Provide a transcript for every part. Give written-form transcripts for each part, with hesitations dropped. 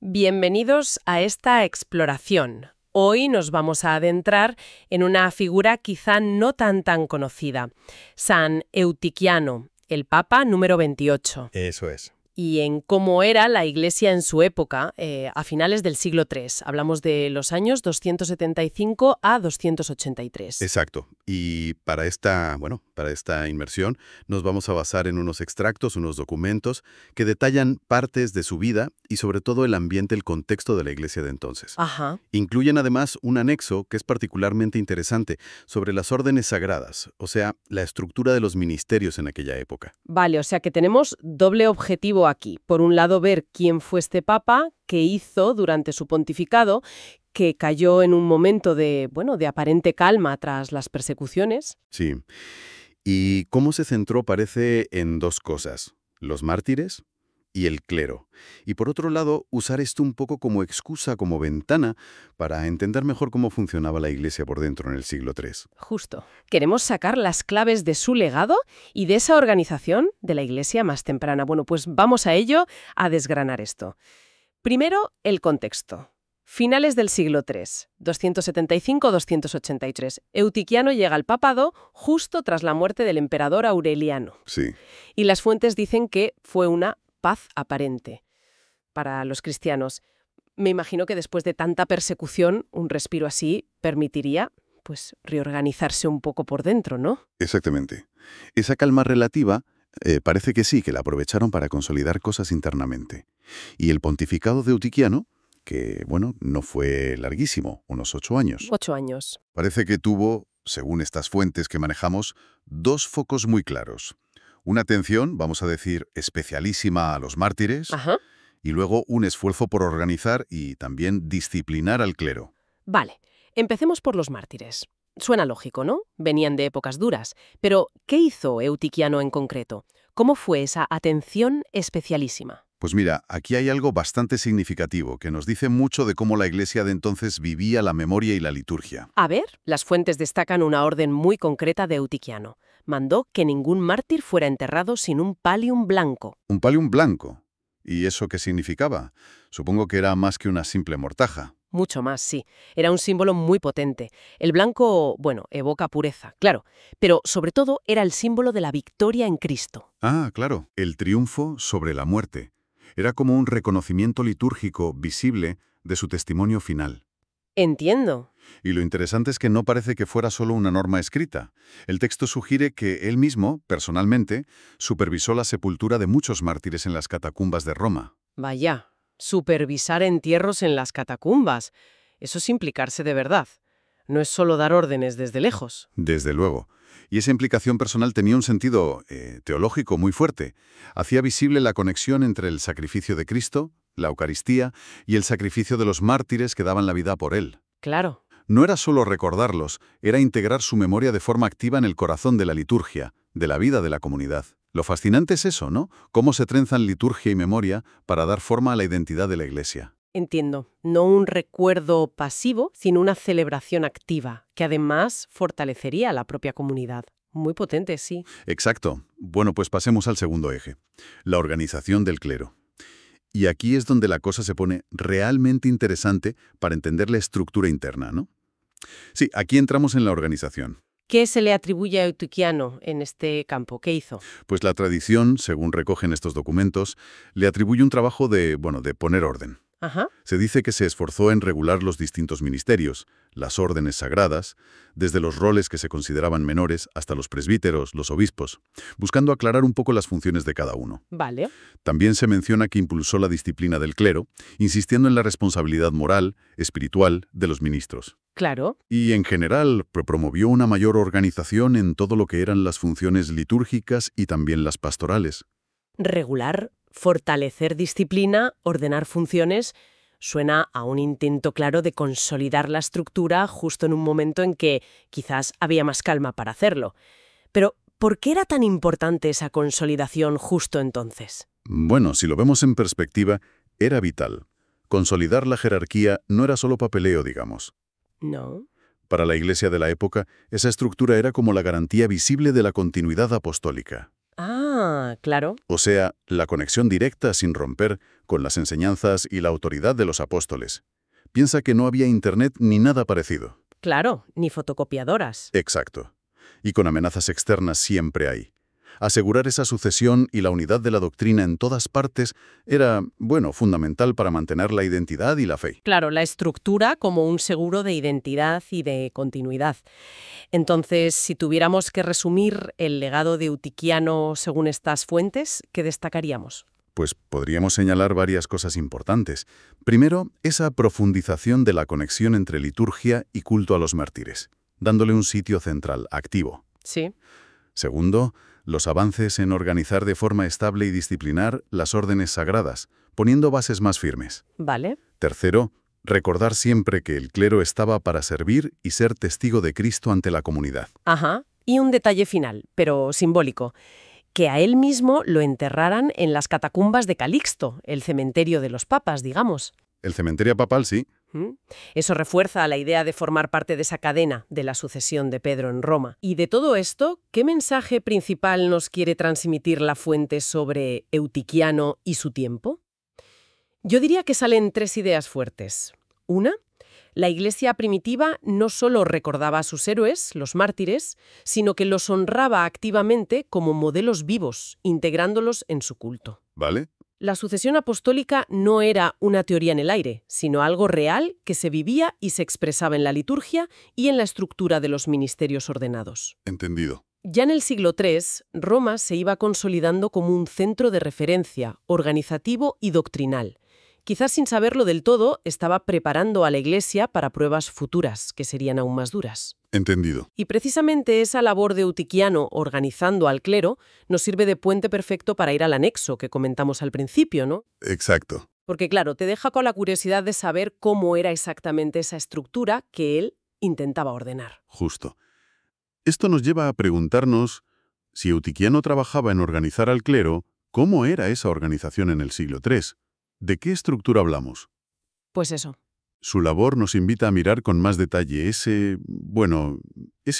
Bienvenidos a esta exploración. Hoy nos vamos a adentrar en una figura quizá no tan conocida, San Eutiquiano, el Papa número 28. Eso es. Y en cómo era la Iglesia en su época, a finales del siglo III. Hablamos de los años 275 a 283. Exacto. Y para esta inmersión nos vamos a basar en unos extractos, unos documentos que detallan partes de su vida y sobre todo el ambiente, el contexto de la Iglesia de entonces. Ajá. Incluyen además un anexo que es particularmente interesante sobre las órdenes sagradas, o sea, la estructura de los ministerios en aquella época. Vale, o sea que tenemos doble objetivo aquí. Por un lado, ver quién fue este papa, qué hizo durante su pontificado, que cayó en un momento de aparente calma tras las persecuciones. Sí. Y cómo se centró parece en dos cosas, los mártires y el clero. Y por otro lado, usar esto un poco como excusa, como ventana, para entender mejor cómo funcionaba la Iglesia por dentro en el siglo III. Justo. Queremos sacar las claves de su legado y de esa organización de la Iglesia más temprana. Bueno, pues vamos a ello, a desgranar esto. Primero, el contexto. Finales del siglo III, 275-283. Eutiquiano llega al papado justo tras la muerte del emperador Aureliano. Sí. Y las fuentes dicen que fue una paz aparente para los cristianos. Me imagino que después de tanta persecución, un respiro así permitiría, reorganizarse un poco por dentro, ¿no? Exactamente. Esa calma relativa parece que sí, que la aprovecharon para consolidar cosas internamente. Y el pontificado de Eutiquiano, que, no fue larguísimo, unos 8 años. 8 años. Parece que tuvo, según estas fuentes que manejamos, dos focos muy claros. Una atención, vamos a decir, especialísima a los mártires, Ajá. y luego un esfuerzo por organizar y también disciplinar al clero. Vale, empecemos por los mártires. Suena lógico, ¿no? Venían de épocas duras. Pero, ¿qué hizo Eutiquiano en concreto? ¿Cómo fue esa atención especialísima? Pues mira, aquí hay algo bastante significativo que nos dice mucho de cómo la Iglesia de entonces vivía la memoria y la liturgia. A ver, las fuentes destacan una orden muy concreta de Eutiquiano. Mandó que ningún mártir fuera enterrado sin un pallium blanco. Un pallium blanco. ¿Y eso qué significaba? Supongo que era más que una simple mortaja. Mucho más, sí. Era un símbolo muy potente. El blanco, evoca pureza, claro. Pero, sobre todo, era el símbolo de la victoria en Cristo. Ah, claro. El triunfo sobre la muerte. Era como un reconocimiento litúrgico visible de su testimonio final. Entiendo. Y lo interesante es que no parece que fuera solo una norma escrita. El texto sugiere que él mismo, personalmente, supervisó la sepultura de muchos mártires en las catacumbas de Roma. Vaya, supervisar entierros en las catacumbas. Eso es implicarse de verdad. No es solo dar órdenes desde lejos. Desde luego. Y esa implicación personal tenía un sentido teológico muy fuerte. Hacía visible la conexión entre el sacrificio de Cristo, la Eucaristía, y el sacrificio de los mártires que daban la vida por él. Claro. No era solo recordarlos, era integrar su memoria de forma activa en el corazón de la liturgia, de la vida de la comunidad. Lo fascinante es eso, ¿no? Cómo se trenzan liturgia y memoria para dar forma a la identidad de la Iglesia. Entiendo. No un recuerdo pasivo, sino una celebración activa, que además fortalecería a la propia comunidad. Muy potente, sí. Exacto. Bueno, pues pasemos al segundo eje, la organización del clero. Y aquí es donde la cosa se pone realmente interesante para entender la estructura interna, ¿no? Sí, aquí entramos en la organización. ¿Qué se le atribuye a Eutiquiano en este campo? ¿Qué hizo? Pues la tradición, según recogen estos documentos, le atribuye un trabajo de poner orden. Ajá. Se dice que se esforzó en regular los distintos ministerios, las órdenes sagradas, desde los roles que se consideraban menores hasta los presbíteros, los obispos, buscando aclarar un poco las funciones de cada uno. Vale. También se menciona que impulsó la disciplina del clero, insistiendo en la responsabilidad moral, espiritual, de los ministros. Claro. Y en general promovió una mayor organización en todo lo que eran las funciones litúrgicas y también las pastorales. Regular, fortalecer disciplina, ordenar funciones, suena a un intento claro de consolidar la estructura justo en un momento en que quizás había más calma para hacerlo. Pero, ¿por qué era tan importante esa consolidación justo entonces? Bueno, si lo vemos en perspectiva, era vital. Consolidar la jerarquía no era solo papeleo, digamos. No. Para la Iglesia de la época, esa estructura era como la garantía visible de la continuidad apostólica. Ah, Ah, claro. O sea, la conexión directa sin romper con las enseñanzas y la autoridad de los apóstoles. Piensa que no había Internet ni nada parecido. Claro, ni fotocopiadoras. Exacto. Y con amenazas externas siempre hay. Asegurar esa sucesión y la unidad de la doctrina en todas partes era, bueno, fundamental para mantener la identidad y la fe. Claro, la estructura como un seguro de identidad y de continuidad. Entonces, si tuviéramos que resumir el legado de Eutiquiano según estas fuentes, ¿qué destacaríamos? Pues podríamos señalar varias cosas importantes. Primero, esa profundización de la conexión entre liturgia y culto a los mártires, dándole un sitio central, activo. Sí. Segundo, los avances en organizar de forma estable y disciplinar las órdenes sagradas, poniendo bases más firmes. Vale. Tercero, recordar siempre que el clero estaba para servir y ser testigo de Cristo ante la comunidad. Ajá. Y un detalle final, pero simbólico, que a él mismo lo enterraran en las catacumbas de Calixto, el cementerio de los papas, digamos. El cementerio papal, sí. ¿Mm? Eso refuerza la idea de formar parte de esa cadena de la sucesión de Pedro en Roma. Y de todo esto, ¿qué mensaje principal nos quiere transmitir la fuente sobre Eutiquiano y su tiempo? Yo diría que salen tres ideas fuertes. Una, la Iglesia primitiva no solo recordaba a sus héroes, los mártires, sino que los honraba activamente como modelos vivos, integrándolos en su culto. ¿Vale? La sucesión apostólica no era una teoría en el aire, sino algo real que se vivía y se expresaba en la liturgia y en la estructura de los ministerios ordenados. Entendido. Ya en el siglo III, Roma se iba consolidando como un centro de referencia, organizativo y doctrinal. Quizás sin saberlo del todo, estaba preparando a la Iglesia para pruebas futuras, que serían aún más duras. Entendido. Y precisamente esa labor de Eutiquiano organizando al clero nos sirve de puente perfecto para ir al anexo que comentamos al principio, ¿no? Exacto. Porque claro, te deja con la curiosidad de saber cómo era exactamente esa estructura que él intentaba ordenar. Justo. Esto nos lleva a preguntarnos, si Eutiquiano trabajaba en organizar al clero, ¿cómo era esa organización en el siglo III? ¿De qué estructura hablamos? Pues eso. Su labor nos invita a mirar con más detalle ese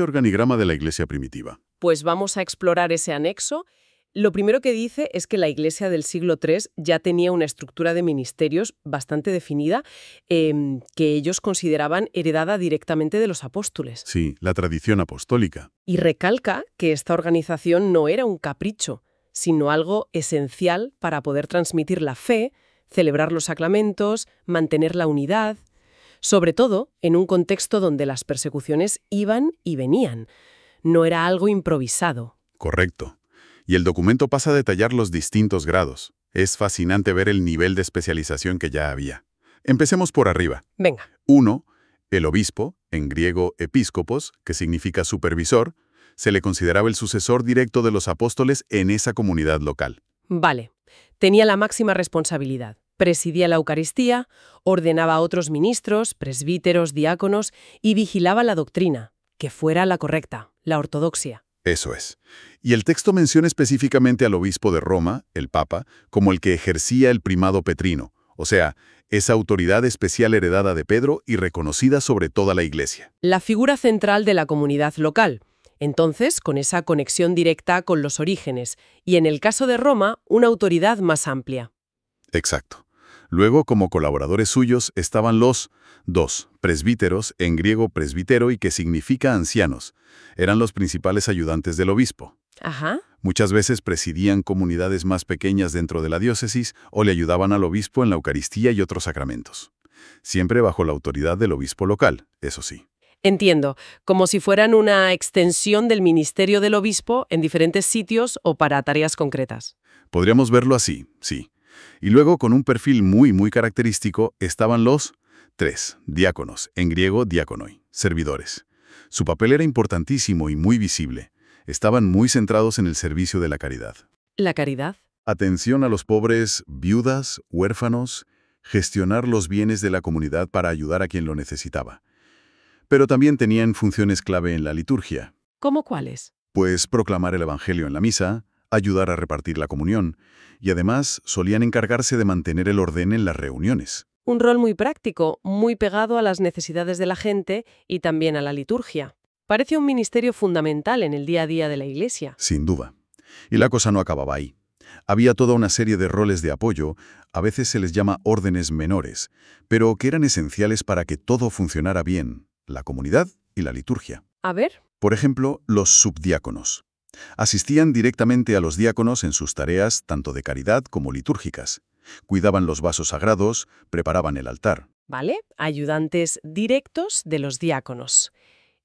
organigrama de la Iglesia primitiva. Pues vamos a explorar ese anexo. Lo primero que dice es que la Iglesia del siglo III ya tenía una estructura de ministerios bastante definida, que ellos consideraban heredada directamente de los apóstoles. Sí, la tradición apostólica. Y recalca que esta organización no era un capricho, sino algo esencial para poder transmitir la fe, celebrar los sacramentos, mantener la unidad, sobre todo en un contexto donde las persecuciones iban y venían. No era algo improvisado. Correcto. Y el documento pasa a detallar los distintos grados. Es fascinante ver el nivel de especialización que ya había. Empecemos por arriba. Venga. 1. El obispo, en griego episcopos, que significa supervisor, se le consideraba el sucesor directo de los apóstoles en esa comunidad local. Vale. Tenía la máxima responsabilidad. Presidía la Eucaristía, ordenaba a otros ministros, presbíteros, diáconos y vigilaba la doctrina, que fuera la correcta, la ortodoxia. Eso es. Y el texto menciona específicamente al obispo de Roma, el Papa, como el que ejercía el primado petrino, o sea, esa autoridad especial heredada de Pedro y reconocida sobre toda la Iglesia. La figura central de la comunidad local. Entonces, con esa conexión directa con los orígenes, y en el caso de Roma, una autoridad más amplia. Exacto. Luego, como colaboradores suyos, estaban los 2 presbíteros, en griego presbítero y que significa ancianos. Eran los principales ayudantes del obispo. Ajá. Muchas veces presidían comunidades más pequeñas dentro de la diócesis o le ayudaban al obispo en la Eucaristía y otros sacramentos. Siempre bajo la autoridad del obispo local, eso sí. Entiendo, como si fueran una extensión del ministerio del obispo en diferentes sitios o para tareas concretas. Podríamos verlo así, sí. Y luego, con un perfil muy característico, estaban los 3 diáconos, en griego diakonoi, servidores. Su papel era importantísimo y muy visible. Estaban muy centrados en el servicio de la caridad. ¿La caridad? Atención a los pobres, viudas, huérfanos, gestionar los bienes de la comunidad para ayudar a quien lo necesitaba. Pero también tenían funciones clave en la liturgia. ¿Cómo cuáles? Pues proclamar el Evangelio en la misa, ayudar a repartir la comunión, y además solían encargarse de mantener el orden en las reuniones. Un rol muy práctico, muy pegado a las necesidades de la gente y también a la liturgia. Parece un ministerio fundamental en el día a día de la Iglesia. Sin duda. Y la cosa no acababa ahí. Había toda una serie de roles de apoyo, a veces se les llama órdenes menores, pero que eran esenciales para que todo funcionara bien, la comunidad y la liturgia. A ver. Por ejemplo, los subdiáconos. Asistían directamente a los diáconos en sus tareas tanto de caridad como litúrgicas. Cuidaban los vasos sagrados, preparaban el altar. ¿Vale? Ayudantes directos de los diáconos.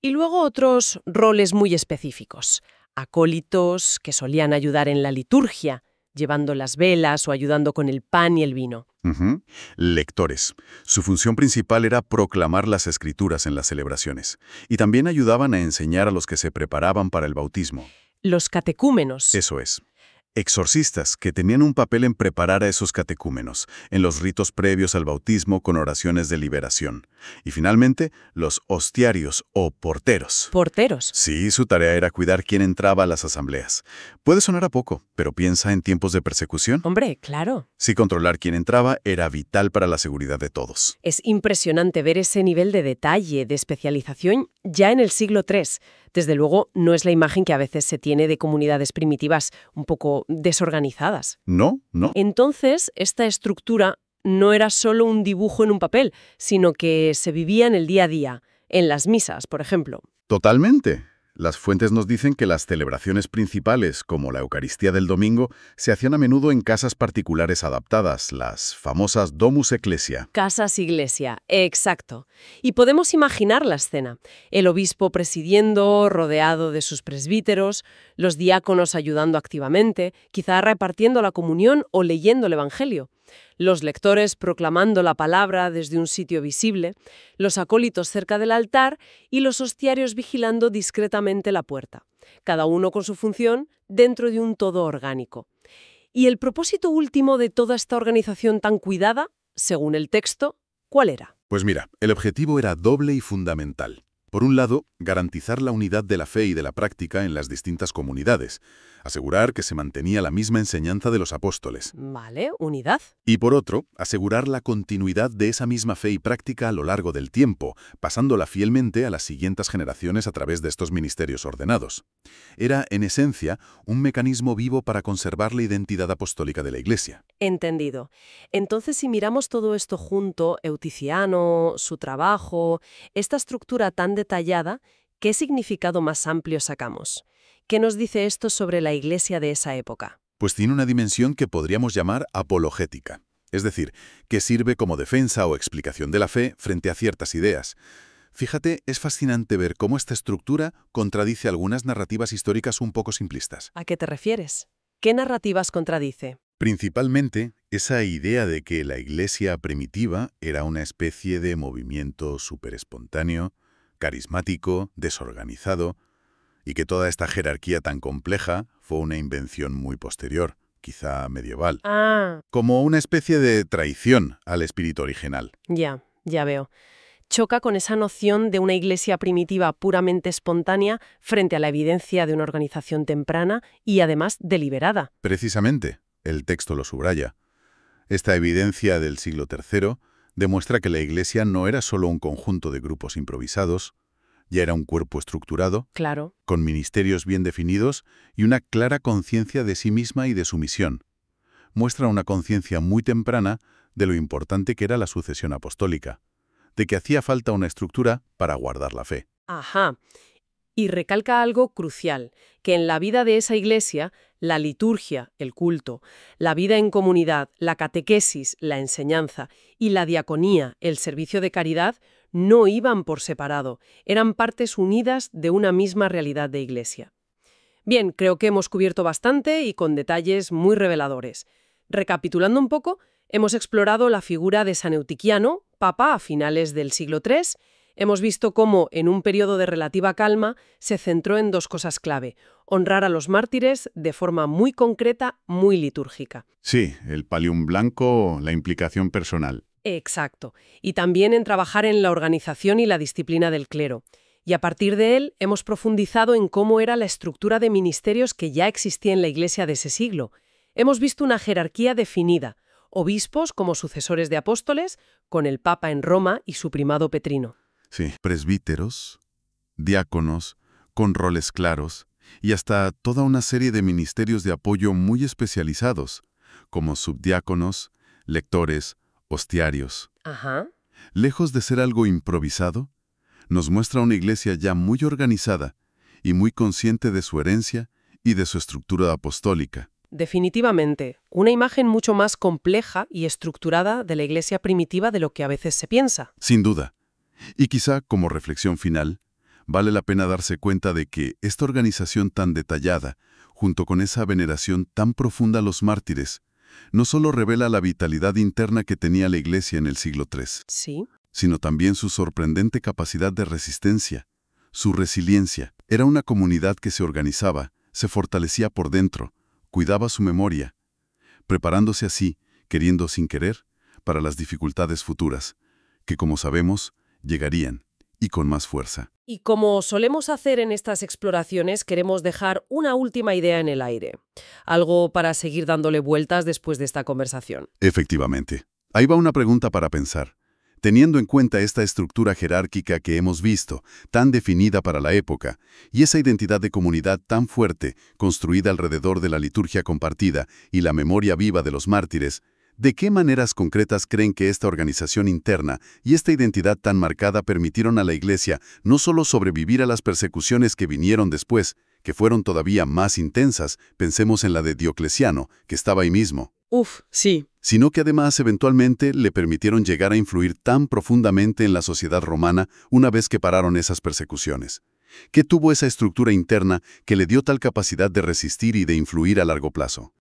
Y luego otros roles muy específicos. Acólitos, que solían ayudar en la liturgia, llevando las velas o ayudando con el pan y el vino. Ujú. Lectores. Su función principal era proclamar las escrituras en las celebraciones. Y también ayudaban a enseñar a los que se preparaban para el bautismo. Los catecúmenos. Eso es. Exorcistas, que tenían un papel en preparar a esos catecúmenos, en los ritos previos al bautismo con oraciones de liberación. Y finalmente, los hostiarios o porteros. Porteros. Sí, su tarea era cuidar quién entraba a las asambleas. Puede sonar a poco, pero piensa en tiempos de persecución. Hombre, claro. Sí, controlar quién entraba era vital para la seguridad de todos. Es impresionante ver ese nivel de detalle, de especialización, ya en el siglo III. Desde luego, no es la imagen que a veces se tiene de comunidades primitivas un poco desorganizadas. No, no. Entonces, esta estructura no era solo un dibujo en un papel, sino que se vivía en el día a día, en las misas, por ejemplo. Totalmente. Las fuentes nos dicen que las celebraciones principales, como la Eucaristía del domingo, se hacían a menudo en casas particulares adaptadas, las famosas Domus Ecclesia. Casas iglesia, exacto. Y podemos imaginar la escena. El obispo presidiendo, rodeado de sus presbíteros, los diáconos ayudando activamente, quizá repartiendo la comunión o leyendo el Evangelio. Los lectores proclamando la palabra desde un sitio visible, los acólitos cerca del altar y los hostiarios vigilando discretamente la puerta, cada uno con su función dentro de un todo orgánico. ¿Y el propósito último de toda esta organización tan cuidada, según el texto, cuál era? Pues mira, el objetivo era doble y fundamental. Por un lado, garantizar la unidad de la fe y de la práctica en las distintas comunidades, asegurar que se mantenía la misma enseñanza de los apóstoles. Vale, unidad. Y por otro, asegurar la continuidad de esa misma fe y práctica a lo largo del tiempo, pasándola fielmente a las siguientes generaciones a través de estos ministerios ordenados. Era, en esencia, un mecanismo vivo para conservar la identidad apostólica de la Iglesia. Entendido. Entonces, si miramos todo esto junto, Euticiano, su trabajo, esta estructura tan detallada, ¿qué significado más amplio sacamos? ¿Qué nos dice esto sobre la Iglesia de esa época? Pues tiene una dimensión que podríamos llamar apologética, es decir, que sirve como defensa o explicación de la fe frente a ciertas ideas. Fíjate, es fascinante ver cómo esta estructura contradice algunas narrativas históricas un poco simplistas. ¿A qué te refieres? ¿Qué narrativas contradice? Principalmente, esa idea de que la Iglesia primitiva era una especie de movimiento superespontáneo, carismático, desorganizado, y que toda esta jerarquía tan compleja fue una invención muy posterior, quizá medieval, como una especie de traición al espíritu original. Ya veo. Choca con esa noción de una iglesia primitiva puramente espontánea frente a la evidencia de una organización temprana y además deliberada. Precisamente, el texto lo subraya. Esta evidencia del siglo III demuestra que la Iglesia no era solo un conjunto de grupos improvisados, ya era un cuerpo estructurado, Claro. con ministerios bien definidos y una clara conciencia de sí misma y de su misión. Muestra una conciencia muy temprana de lo importante que era la sucesión apostólica, de que hacía falta una estructura para guardar la fe. Ajá. Y recalca algo crucial, que en la vida de esa iglesia, la liturgia, el culto, la vida en comunidad, la catequesis, la enseñanza y la diaconía, el servicio de caridad, no iban por separado, eran partes unidas de una misma realidad de iglesia. Bien, creo que hemos cubierto bastante y con detalles muy reveladores. Recapitulando un poco, hemos explorado la figura de San Eutiquiano, papa a finales del siglo III. Hemos visto cómo, en un periodo de relativa calma, se centró en dos cosas clave: honrar a los mártires de forma muy concreta, muy litúrgica. Sí, el Pallium Blanco, la implicación personal. Exacto. Y también en trabajar en la organización y la disciplina del clero. Y a partir de él hemos profundizado en cómo era la estructura de ministerios que ya existía en la Iglesia de ese siglo. Hemos visto una jerarquía definida, obispos como sucesores de apóstoles, con el Papa en Roma y su primado petrino. Sí, presbíteros, diáconos, con roles claros, y hasta toda una serie de ministerios de apoyo muy especializados, como subdiáconos, lectores, hostiarios. Ajá. Lejos de ser algo improvisado, nos muestra una iglesia ya muy organizada y muy consciente de su herencia y de su estructura apostólica. Definitivamente, una imagen mucho más compleja y estructurada de la iglesia primitiva de lo que a veces se piensa. Sin duda. Y quizá, como reflexión final, vale la pena darse cuenta de que esta organización tan detallada, junto con esa veneración tan profunda a los mártires, no solo revela la vitalidad interna que tenía la iglesia en el siglo III, Sí. sino también su sorprendente capacidad de resistencia, su resiliencia. Era una comunidad que se organizaba, se fortalecía por dentro, cuidaba su memoria, preparándose así, queriendo sin querer, para las dificultades futuras, que como sabemos, llegarían, y con más fuerza. Y como solemos hacer en estas exploraciones, queremos dejar una última idea en el aire. Algo para seguir dándole vueltas después de esta conversación. Efectivamente. Ahí va una pregunta para pensar. Teniendo en cuenta esta estructura jerárquica que hemos visto, tan definida para la época, y esa identidad de comunidad tan fuerte, construida alrededor de la liturgia compartida y la memoria viva de los mártires, ¿de qué maneras concretas creen que esta organización interna y esta identidad tan marcada permitieron a la Iglesia no solo sobrevivir a las persecuciones que vinieron después, que fueron todavía más intensas, pensemos en la de Diocleciano, que estaba ahí mismo, Sí. sino que además eventualmente le permitieron llegar a influir tan profundamente en la sociedad romana una vez que pararon esas persecuciones? ¿Qué tuvo esa estructura interna que le dio tal capacidad de resistir y de influir a largo plazo?